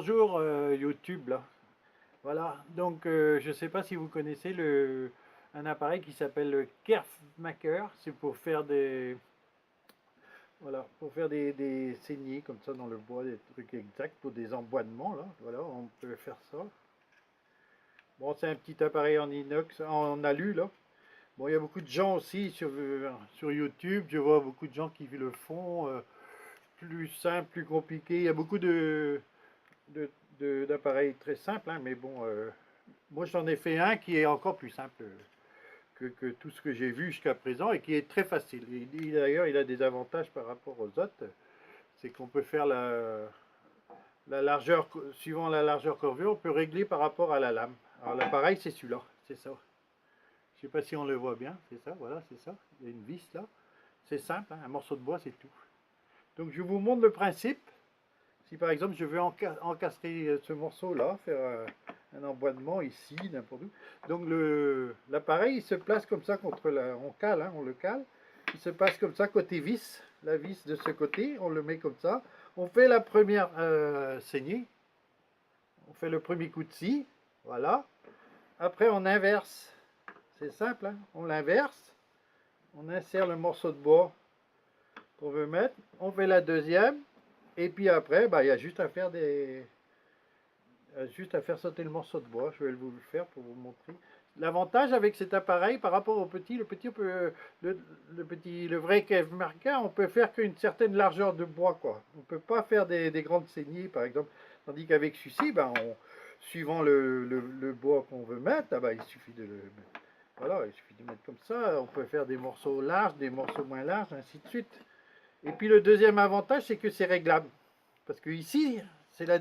Bonjour YouTube là. Voilà, donc je ne sais pas si vous connaissez un appareil qui s'appelle le Kerfmaker. C'est pour faire des saignées comme ça dans le bois, des trucs exacts pour des emboîtements là. Voilà, on peut faire ça. Bon, c'est un petit appareil en inox, en alu là. Bon, il y a beaucoup de gens aussi sur YouTube. Je vois beaucoup de gens qui le font plus simple, plus compliqué. Il y a beaucoup de- d'appareils très simples, hein, mais bon, moi j'en ai fait un qui est encore plus simple que tout ce que j'ai vu jusqu'à présent et qui est très facile. D'ailleurs, il a des avantages par rapport aux autres. C'est qu'on peut faire la largeur, suivant la largeur qu'on veut, on peut régler par rapport à la lame. Alors l'appareil, c'est celui-là, c'est ça. Je sais pas si on le voit bien, c'est ça, voilà, c'est ça. Il y a une vis là. C'est simple, hein, un morceau de bois, c'est tout. Donc je vous montre le principe. Si par exemple je veux encastrer ce morceau là, faire un emboîtement ici, n'importe où. Donc l'appareil il se place comme ça contre on cale, hein, on le cale. Il se passe comme ça côté vis, la vis de ce côté, on le met comme ça. On fait la première saignée, on fait le premier coup de scie, voilà. Après on inverse, c'est simple, hein, on l'inverse, on insère le morceau de bois qu'on veut mettre, on fait la deuxième, et puis après, bah, il y a juste à faire juste à faire sauter le morceau de bois. Je vais vous le faire pour vous montrer. L'avantage avec cet appareil par rapport au petit, le vrai Kev Marca, on peut faire qu'une certaine largeur de bois, quoi. On peut pas faire des grandes saignées, par exemple. Tandis qu'avec celui-ci, ben, suivant le bois qu'on veut mettre, ah ben, il suffit voilà, il suffit de mettre comme ça. On peut faire des morceaux larges, des morceaux moins larges, ainsi de suite. Et puis le deuxième avantage, c'est que c'est réglable. Parce que ici, c'est la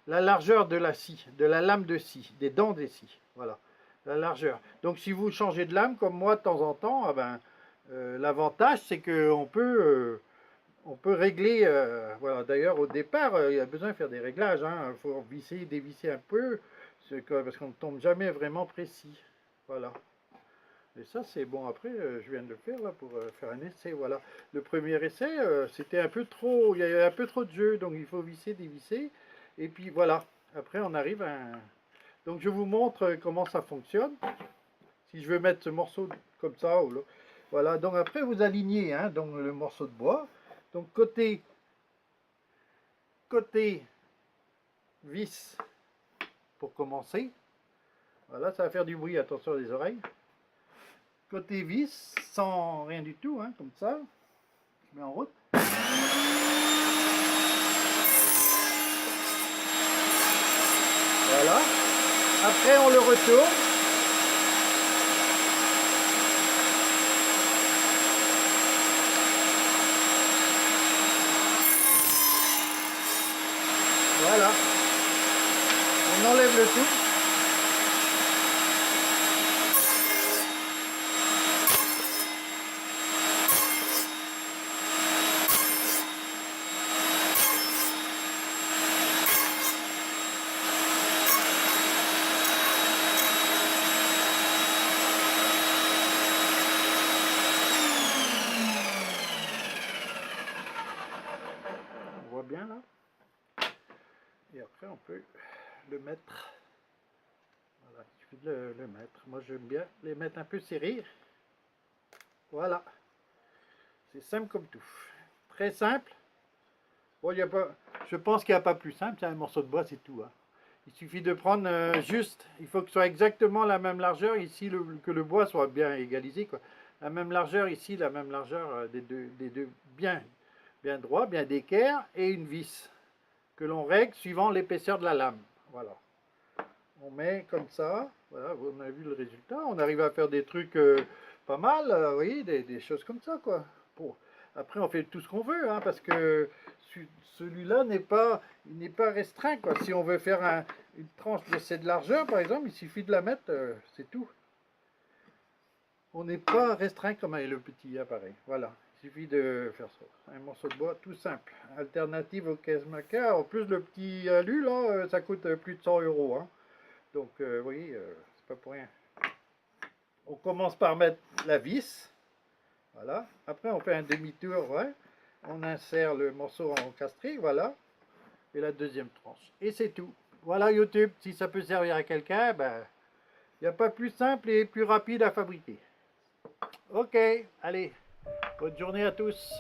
largeur de la scie, de la lame de scie, des dents des scies. Voilà, la largeur. Donc si vous changez de lame, comme moi de temps en temps, ah ben, l'avantage c'est on peut régler. Voilà. D'ailleurs, au départ, il y a besoin de faire des réglages. Il faut visser, dévisser un peu, parce qu'on ne tombe jamais vraiment précis. Voilà. Et ça, c'est bon. Après, je viens de le faire là pour faire un essai. Voilà. Le premier essai, c'était un peu trop. Il y avait un peu trop de jeu, donc il faut visser, dévisser. Et puis voilà. Après, on arrive à un. Donc, je vous montre comment ça fonctionne. Si je veux mettre ce morceau comme ça, ou là. Voilà. Donc, après, vous alignez hein, donc, le morceau de bois. Donc, côté vis pour commencer. Voilà, ça va faire du bruit. Attention les oreilles. Côté vis, sans rien du tout, hein, comme ça. Je mets en route. Voilà. Après, on le retourne. Voilà. On enlève le tout. On voit bien là. Et après, on peut le mettre. Voilà, il suffit de le mettre. Moi, j'aime bien les mettre un peu serrés. Voilà. C'est simple comme tout. Très simple. Bon, y a pas, je pense qu'il n'y a pas plus simple. C'est un morceau de bois, c'est tout. Hein. Il suffit de prendre juste. Il faut que ce soit exactement la même largeur. Ici, que le bois soit bien égalisé. Quoi. La même largeur ici, la même largeur des deux bien droit, bien d'équerre. Et une vis que l'on règle suivant l'épaisseur de la lame. Voilà. On met comme ça, voilà, on a vu le résultat, on arrive à faire des trucs pas mal, vous voyez, des choses comme ça, quoi. Bon. Après, on fait tout ce qu'on veut, hein, parce que celui-là n'est pas restreint, quoi. Si on veut faire une tranche de cette largeur, par exemple, il suffit de la mettre, c'est tout. On n'est pas restreint comme avec le petit appareil, voilà. Il suffit de faire ça. Un morceau de bois tout simple. Alternative au Kesmaka. En plus, le petit alu, là, ça coûte plus de 100 euros. Hein. Donc, vous voyez, c'est pas pour rien. On commence par mettre la vis. Voilà. Après, on fait un demi-tour. Ouais. On insère le morceau encastré. Voilà. et la deuxième tranche. Et c'est tout. Voilà YouTube, si ça peut servir à quelqu'un, ben, il n'y a pas plus simple et plus rapide à fabriquer. Ok, allez, bonne journée à tous.